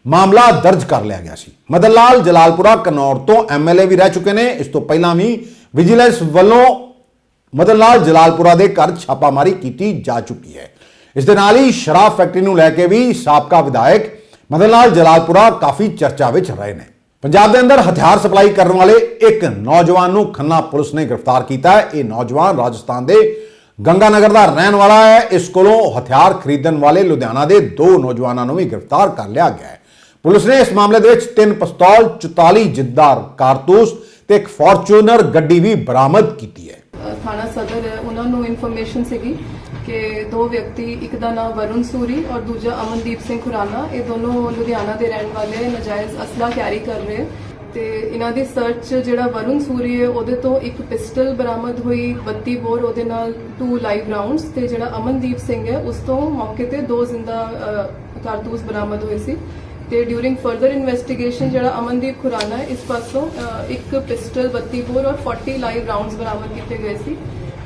ਮਾਮਲਾ ਦਰਜ ਕਰ ਲਿਆ ਗਿਆ ਸੀ। ਮਦਨ ਲਾਲ ਜਲਾਲਪੁਰਾ ਘਨੌਰ ਤੋਂ MLA ਵੀ ਰਹਿ ਚੁੱਕੇ ਨੇ। ਇਸ ਤੋਂ ਪਹਿਲਾਂ ਵੀ ਵਿਜੀਲੈਂਸ ਵੱਲੋਂ ਮਦਨ ਲਾਲ ਜਲਾਲਪੁਰਾ ਦੇ ਘਰ ਛਾਪਾਮਾਰੀ ਕੀਤੀ ਜਾ ਚੁੱਕੀ ਹੈ। ਇਸ ਦੇ ਨਾਲ ਹੀ ਸ਼ਰਾਬ ਫੈਕਟਰੀ ਨੂੰ ਲੈ ਕੇ ਵੀ ਸਾਬਕਾ ਵਿਧਾਇਕ ਮਦਨ ਲਾਲ ਜਲਾਲਪੁਰਾ ਕਾਫੀ ਚਰਚਾ ਵਿੱਚ ਰਹੇ ਨੇ। ਪੰਜਾਬ ਦੇ ਅੰਦਰ ਹਥਿਆਰ ਸਪਲਾਈ ਕਰਨ ਵਾਲੇ ਇੱਕ ਨੌਜਵਾਨ ਨੂੰ ਖੰਨਾ ਪੁਲਿਸ ਨੇ ਗ੍ਰਿਫਤਾਰ ਕੀਤਾ ਹੈ। ਇਹ ਨੌਜਵਾਨ ਰਾਜਸਥਾਨ ਦੇ ਗੰਗਾਨਗਰ ਦਾ ਰਹਿਣ ਵਾਲਾ ਹੈ। ਇਸ ਕੋਲੋਂ ਹਥਿਆਰ ਖਰੀਦਣ ਵਾਲੇ ਲੁਧਿਆਣਾ ਦੇ 2 ਨੌਜਵਾਨਾਂ ਨੂੰ ਵੀ ਗ੍ਰਿਫਤਾਰ ਕਰ ਲਿਆ ਗਿਆ ਹੈ। ਪੁਲਿਸ ਨੇ ਇਸ ਮਾਮਲੇ ਦੇ ਵਿੱਚ 3 ਪਿਸਤੌਲ, 44 ਜਿੰਦਾਰ ਕਾਰਤੂਸ ਤੇ ਇੱਕ ਫੋਰਚੂਨਰ ਗੱਡੀ ਵੀ ਬਰਾਮਦ ਕੀਤੀ ਹੈ। ਥਾਣਾ ਸਦਰ ਹੈ, ਉਹਨਾਂ ਨੂੰ ਇਨਫੋਰਮੇਸ਼ਨ ਸੀਗੀ ਕਿ 2 ਵਿਅਕਤੀ, ਇੱਕ ਦਾ ਨਾਮ ਵਰੁਣ ਸੂਰੀ ਔਰ ਦੂਜਾ ਅਮਨਦੀਪ ਸਿੰਘ ਖੁਰਾਨਾ, ਇਹ ਦੋਨੋਂ ਲੁਧਿਆਣਾ ਦੇ ਰਹਿਣ ਵਾਲੇ ਨਜਾਇਜ਼ ਅਸਲਾ ਕੈਰੀ ਕਰ ਰਹੇ ਤੇ ਇਹਨਾਂ ਦੀ ਸਰਚ ਜਿਹੜਾ ਵਰੁਣ ਸੂਰੀ ਹੈ ਉਹਦੇ ਤੋਂ ਇੱਕ ਪਿਸਟਲ ਬਰਾਮਦ ਹੋਈ 32 ਬੋਰ, ਉਹਦੇ ਨਾਲ 2 ਲਾਈਵ ਰਾਉਂਡਸ ਤੇ ਜਿਹੜਾ ਅਮਨਦੀਪ ਸਿੰਘ ਹੈ ਉਸ ਤੋਂ ਮੌਕੇ ਤੇ 2 ਜ਼ਿੰਦਾ ਕਾਰਤੂਸ ਬਰਾਮਦ ਹੋਏ ਸੀ। ਤੇ ਡਿਊਰਿੰਗ ਫਰਦਰ ਇਨਵੈਸਟੀਗੇਸ਼ਨ ਜਿਹੜਾ ਅਮਨਦੀਪ ਖੁਰਾਨਾ ਇਸ ਪਾਸੋਂ ਇੱਕ ਪਿਸਟਲ 32 ਬੋਰ ਔਰ 40 ਲਾਈਵ ਰਾਉਂਡਸ ਬਰਾਮਦ ਕੀਤੇ ਗਏ ਸੀ।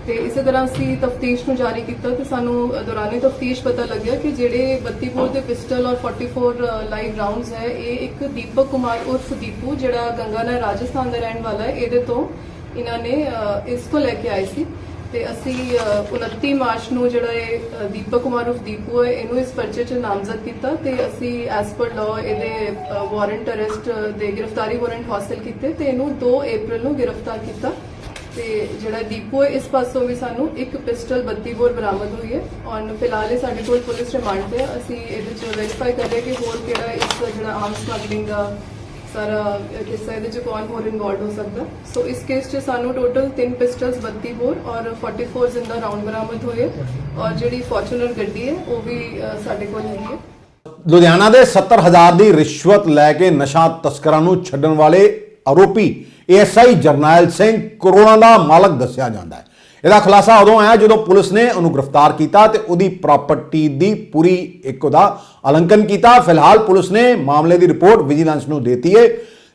ਤੇ ਇਸੇ ਤਰ੍ਹਾਂ ਅਸੀਂ ਤਫਤੀਸ਼ ਨੂੰ ਜਾਰੀ ਕੀਤਾ ਤੇ ਸਾਨੂੰ ਦੌਰਾਨੇ ਤਫਤੀਸ਼ ਪਤਾ ਲੱਗਿਆ ਕਿ ਜਿਹੜੇ 32 ਬੋਰ ਦੇ ਪਿਸਟਲ ਔਰ 44 ਲਾਈਵ ਰਾਉਂਡਸ ਹੈ ਇਹ ਇੱਕ ਦੀਪਕ ਕੁਮਾਰ ਉਰਫ ਦੀਪੂ ਜਿਹੜਾ ਗੰਗਾਨਗਰ ਰਾਜਸਥਾਨ ਦਾ ਰਹਿਣ ਵਾਲਾ ਹੈ, ਇਹਦੇ ਤੋਂ ਇਹਨਾਂ ਨੇ ਇਸ ਤੋਂ ਲੈ ਕੇ ਆਏ ਸੀ। ਤੇ ਅਸੀਂ 29 ਮਾਰਚ ਨੂੰ ਜਿਹੜਾ ਇਹ ਦੀਪਕ ਕੁਮਾਰ ਉਰਫ ਦੀਪੂ ਹੈ ਇਹਨੂੰ ਇਸ ਪਰਚੇ 'ਚ ਨਾਮਜ਼ਦ ਕੀਤਾ ਤੇ ਅਸੀਂ ਐਸ ਪਰ ਲਾਅ ਇਹਦੇ ਵਾਰੰਟ ਅਰੈਸਟ ਦੇ ਗ੍ਰਿਫਤਾਰੀ ਵਾਰੰਟ ਹਾਸਲ ਕੀਤੇ ਤੇ ਇਹਨੂੰ 2 ਅਪ੍ਰੈਲ ਨੂੰ ਗ੍ਰਿਫਤਾਰ ਕੀਤਾ। ਤੇ ਜਿਹੜਾ ਦੀਪੂ ਹੈ ਇਸ ਪਾਸੋਂ ਵੀ ਸਾਨੂੰ ਇੱਕ ਪਿਸਟਲ 32 ਬੋਰ ਬਰਾਮਦ ਹੋਈ ਹੈ ਔਰ ਫਿਲਹਾਲ ਇਹ ਸਾਡੇ ਕੋਲ ਪੁਲਿਸ ਰਿਮਾਂਡ ਤੇ ਅਸੀਂ ਇਹਦੇ 'ਚ ਵੈਰੀਫਾਈ ਕਰ ਰਹੇ ਕਿ ਹੋਰ ਕਿਹੜਾ ਇਸ ਜਿਹੜਾ ਆਰਮ ਸਮਗਲਿੰਗ ਦਾ ਸਾਰਾ ਕਿੱਸਾ ਇਹਦੇ 'ਚ ਕੌਣ ਹੋਰ ਇਨਵੋਲਡ ਹੋ ਸਕਦਾ। ਸੋ ਇਸ ਕੇਸ 'ਚ ਸਾਨੂੰ ਟੋਟਲ 3 ਪਿਸਟਲਸ 32 ਬੋਰ ਔਰ 44 ਜ਼ਿੰਦਾ ਰਾਉਂਡ ਬਰਾਮਦ ਹੋਏ ਔਰ ਜਿਹੜੀ ਫੋਰਚੂਨਰ ਗੱਡੀ ਹੈ ਉਹ ਵੀ ਸਾਡੇ ਕੋਲ ਹੈਗੀ ਹੈ। ਲੁਧਿਆਣਾ ਦੇ 70,000 ਦੀ ਰਿਸ਼ਵਤ ਲੈ ਕੇ ਨਸ਼ਾ ਤਸਕਰਾਂ ਨੂੰ ਛੱਡਣ ਵਾਲੇ ਆਰੋਪੀ ASI ਜਰਨੈਲ ਸਿੰਘ ਕਰੋੜਾਂ ਦਾ ਮਾਲਕ ਦੱਸਿਆ ਜਾਂਦਾ ਹੈ। ਇਹਦਾ ਖੁਲਾਸਾ ਉਦੋਂ ਆਇਆ ਜਦੋਂ ਪੁਲਿਸ ਨੇ ਉਹਨੂੰ ਗ੍ਰਿਫਤਾਰ ਕੀਤਾ ਤੇ ਉਹਦੀ ਪ੍ਰਾਪਰਟੀ ਦੀ ਪੂਰੀ ਇੱਕ ਉਹਦਾ ਅਲੰਕਨ ਕੀਤਾ। ਫਿਲਹਾਲ ਪੁਲਿਸ ਨੇ ਮਾਮਲੇ ਦੀ ਰਿਪੋਰਟ ਵਿਜੀਲੈਂਸ ਨੂੰ ਦਿੱਤੀ ਹੈ,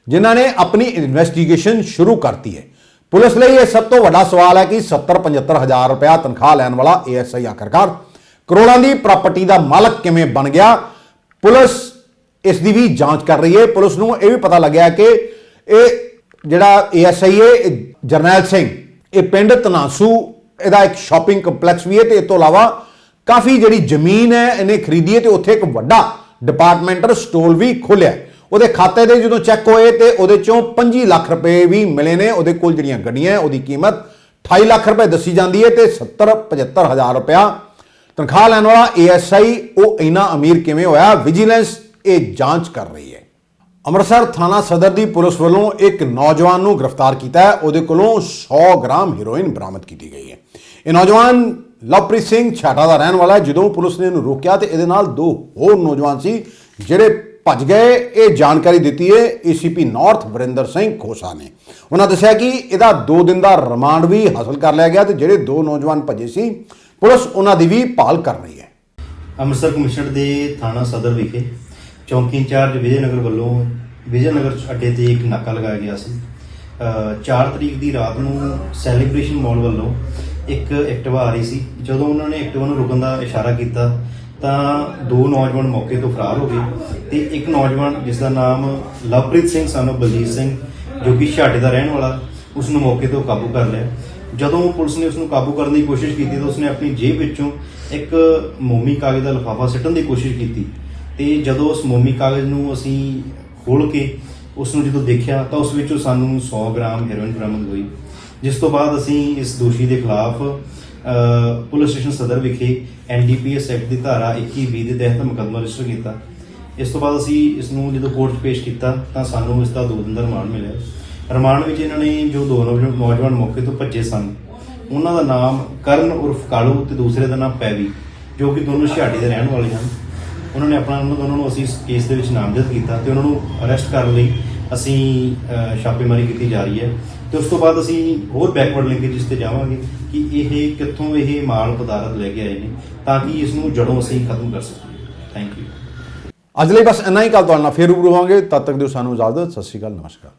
ਜਿਨ੍ਹਾਂ ਨੇ ਆਪਣੀ ਇਨਵੈਸਟੀਗੇਸ਼ਨ ਸ਼ੁਰੂ ਕਰਤੀ ਹੈ। ਪੁਲਿਸ ਲਈ ਇਹ ਸਭ ਤੋਂ ਵੱਡਾ ਸਵਾਲ ਹੈ ਕਿ 70-75 ਹਜ਼ਾਰ ਰੁਪਇਆ ਤਨਖਾਹ ਲੈਣ ਵਾਲਾ ASI ਆਖਰਕਾਰ ਕਰੋੜਾਂ ਦੀ ਪ੍ਰਾਪਰਟੀ ਦਾ ਮਾਲਕ ਕਿਵੇਂ ਬਣ ਗਿਆ, ਪੁਲਿਸ ਇਸ ਦੀ ਵੀ ਜਾਂਚ ਕਰ ਰਹੀ ਹੈ। ਪੁਲਿਸ ਨੂੰ ਇਹ ਵੀ ਪਤਾ ਲੱਗਿਆ ਕਿ ਇਹ ਜਿਹੜਾ ASI ਹੈ ਜਰਨੈਲ ਸਿੰਘ, ਇਹ ਪਿੰਡ ਧਨਾਸੂ ਇਹਦਾ ਇੱਕ ਸ਼ਾਪਿੰਗ ਕੰਪਲੈਕਸ ਵੀ ਹੈ ਤੇ ਇਸ ਤੋਂ ਇਲਾਵਾ ਕਾਫੀ ਜਿਹੜੀ ਜ਼ਮੀਨ ਹੈ ਇਹਨੇ ਖਰੀਦੀ ਹੈ ਤੇ ਉੱਥੇ ਇੱਕ ਵੱਡਾ ਡਿਪਾਰਟਮੈਂਟਲ ਸਟੋਰ ਵੀ ਖੋਲਿਆ। ਉਹਦੇ ਖਾਤੇ ਦੇ ਜਦੋਂ ਚੈੱਕ ਹੋਏ ਤੇ ਉਹਦੇ ਚੋਂ 25 ਲੱਖ ਰੁਪਏ ਵੀ ਮਿਲੇ ਨੇ। ਉਹਦੇ ਕੋਲ ਜਿਹੜੀਆਂ ਗੱਡੀਆਂ, ਉਹਦੀ ਕੀਮਤ 28 ਲੱਖ ਰੁਪਏ ਦੱਸੀ ਜਾਂਦੀ ਹੈ ਤੇ 70-75 ਹਜ਼ਾਰ ਰੁਪਇਆ ਤਨਖਾਹ ਲੈਣ ਵਾਲਾ ASI ਉਹ ਇੰਨਾ ਅਮੀਰ ਕਿਵੇਂ ਹੋਇਆ, ਵਿਜੀਲੈਂਸ ਇਹ ਜਾਂਚ ਕਰ ਰਹੀ ਹੈ। ਅੰਮ੍ਰਿਤਸਰ ਥਾਣਾ ਸਦਰ ਦੀ ਪੁਲਿਸ ਵੱਲੋਂ ਇੱਕ ਨੌਜਵਾਨ ਨੂੰ ਗ੍ਰਿਫਤਾਰ ਕੀਤਾ ਹੈ। ਉਹਦੇ ਕੋਲੋਂ 100 ਗ੍ਰਾਮ ਹੈਰੋਇਨ ਬਰਾਮਦ ਕੀਤੀ ਗਈ ਹੈ। ਇਹ ਨੌਜਵਾਨ ਲਵਪ੍ਰੀਤ ਸਿੰਘ ਛਾਟਾ ਦਾ ਰਹਿਣ ਵਾਲਾ ਹੈ। ਜਦੋਂ ਪੁਲਿਸ ਨੇ ਇਹਨੂੰ ਰੋਕਿਆ ਤੇ ਇਹਦੇ ਨਾਲ 2 ਹੋਰ ਨੌਜਵਾਨ ਸੀ ਜਿਹੜੇ ਭੱਜ ਗਏ। ਇਹ ਜਾਣਕਾਰੀ ਦਿੱਤੀ ਹੈ ACP ਨਾਰਥ ਵਰਿੰਦਰ ਸਿੰਘ ਖੋਸਾ ਨੇ। ਉਹਨਾਂ ਦੱਸਿਆ ਕਿ ਇਹਦਾ 2 ਦਿਨ ਦਾ ਰਿਮਾਂਡ ਵੀ ਹਾਸਲ ਕਰ ਲਿਆ ਗਿਆ ਤੇ ਜਿਹੜੇ 2 ਨੌਜਵਾਨ ਭੱਜੇ ਸੀ ਪੁਲਿਸ ਉਹਨਾਂ ਦੀ ਵੀ ਭਾਲ ਕਰ ਰਹੀ ਹੈ। ਅੰਮ੍ਰਿਤਸਰ ਕਮਿਸ਼ਨਰ ਦੇ ਥਾਣਾ ਸਦਰ ਵਿਖੇ ਚੌਂਕੀ ਇੰਚਾਰਜ ਵਿਜੇ ਨਗਰ ਵੱਲੋਂ ਵਿਜੇ ਨਗਰ ਅੱਡੇ ਤੇ ਇੱਕ ਨਾਕਾ ਲਗਾਇਆ ਗਿਆ ਸੀ। 4 ਤਰੀਕ ਦੀ ਰਾਤ ਨੂੰ ਸੈਲੀਬ੍ਰੇਸ਼ਨ ਮਾਲ ਵੱਲੋਂ ਇੱਕ ਐਕਟਿਵਾ ਆ ਰਹੀ ਸੀ। ਜਦੋਂ ਉਹਨਾਂ ਨੇ ਐਕਟਿਵਾ ਨੂੰ ਰੁਕਣ ਦਾ ਇਸ਼ਾਰਾ ਕੀਤਾ ਤਾਂ 2 ਨੌਜਵਾਨ ਮੌਕੇ ਤੋਂ ਫਰਾਰ ਹੋ ਗਏ ਤੇ ਇੱਕ ਨੌਜਵਾਨ ਜਿਸ ਦਾ ਨਾਮ ਲਵਪ੍ਰੀਤ ਸਿੰਘ son of ਬਲਜੀਤ ਸਿੰਘ ਜੋ ਕਿ ਛਾਟੇ ਦਾ ਰਹਿਣ ਵਾਲਾ, ਉਸ ਨੂੰ ਮੌਕੇ ਤੋਂ ਕਾਬੂ ਕਰ ਲਿਆ। ਜਦੋਂ ਪੁਲਿਸ ਨੇ ਉਸ ਨੂੰ ਕਾਬੂ ਕਰਨ ਦੀ ਕੋਸ਼ਿਸ਼ ਕੀਤੀ ਤਾਂ ਉਸਨੇ ਆਪਣੀ ਜੇਬ ਵਿੱਚੋਂ ਇੱਕ ਮੋਮੀ ਕਾਗਜ਼ ਦਾ ਲਿਫਾਫਾ ਸੁੱਟਣ ਦੀ ਕੋਸ਼ਿਸ਼ ਕੀਤੀ ਤੇ ਜਦੋਂ ਉਸ ਮੋਮੀ ਕਾਗਜ਼ ਨੂੰ ਅਸੀਂ ਖੋਲ੍ਹ ਕੇ ਉਸ ਨੂੰ ਜਦੋਂ ਦੇਖਿਆ ਤਾਂ ਉਸ ਵਿੱਚੋਂ ਸਾਨੂੰ 100 ਗ੍ਰਾਮ ਹੈਰੋਇਨ ਬਰਾਮਦ ਹੋਈ, ਜਿਸ ਤੋਂ ਬਾਅਦ ਅਸੀਂ ਇਸ ਦੋਸ਼ੀ ਦੇ ਖਿਲਾਫ ਪੁਲਿਸ ਸਟੇਸ਼ਨ ਸਦਰ ਵਿਖੇ NDPS ਐਕਟ ਦੀ ਧਾਰਾ 21-20 ਦੇ ਤਹਿਤ ਮੁਕੱਦਮਾ ਰਜਿਸਟਰ ਕੀਤਾ। ਇਸ ਤੋਂ ਬਾਅਦ ਅਸੀਂ ਇਸ ਨੂੰ ਜਦੋਂ ਕੋਰਟ 'ਚ ਪੇਸ਼ ਕੀਤਾ ਤਾਂ ਸਾਨੂੰ ਇਸ ਦਾ 2 ਦਿਨ ਦਾ ਰਿਮਾਂਡ ਮਿਲਿਆ। ਰਿਮਾਂਡ ਵਿੱਚ ਇਹਨਾਂ ਨੇ ਜੋ 2 ਨੌਜਵਾਨ ਮੌਕੇ ਤੋਂ ਭੱਜੇ ਸਨ ਉਹਨਾਂ ਦਾ ਨਾਮ ਕਰਨ ਉਰਫ ਕਾਲੂ ਤੇ ਦੂਸਰੇ ਦਾ ਨਾਮ ਪੈਵੀ ਜੋ ਕਿ ਦੋਨੋਂ ਛਾਟੀ ਦੇ ਰਹਿਣ ਵਾਲੇ ਹਨ। ਉਹਨਾਂ ਨੇ ਉਹਨਾਂ ਦੋਨਾਂ ਨੂੰ ਅਸੀਂ ਇਸ ਕੇਸ ਦੇ ਵਿੱਚ ਨਾਮਜ਼ਦ ਕੀਤਾ ਤੇ ਉਹਨਾਂ ਨੂੰ ਅਰੈਸਟ ਕਰਨ ਲਈ ਅਸੀਂ ਛਾਪੇਮਾਰੀ ਕੀਤੀ ਜਾ ਰਹੀ ਹੈ ਤੇ ਉਸ ਤੋਂ ਬਾਅਦ ਅਸੀਂ ਹੋਰ ਬੈਕਵਰਡ ਲਿੰਕੇਜ ਤੇ ਜਾਵਾਂਗੇ ਕਿ ਇਹ ਕਿੱਥੋਂ ਇਹ ਮਾਲ ਪਦਾਰਥ ਲੈ ਕੇ ਆਏ ਨੇ ਤਾਂ ਕਿ ਇਸ ਨੂੰ ਜੜੋਂ ਅਸੀਂ ਖਤਮ ਕਰ ਸਕੀਏ। Thank you. ਅੱਜ ਲਈ ਬਸ ਇੰਨਾ ਹੀ। ਕੱਲ੍ਹ ਤੁਹਾਡੇ ਨਾਲ ਫੇਰ ਰੂਬਰੂ ਹੋਵਾਂਗੇ। ਤਦ ਤੱਕ ਦਿਓ ਸਾਨੂੰ ਇਜਾਜ਼ਤ। ਸਤਿ ਸ਼੍ਰੀ ਅਕਾਲ, ਨਮਸਕਾਰ।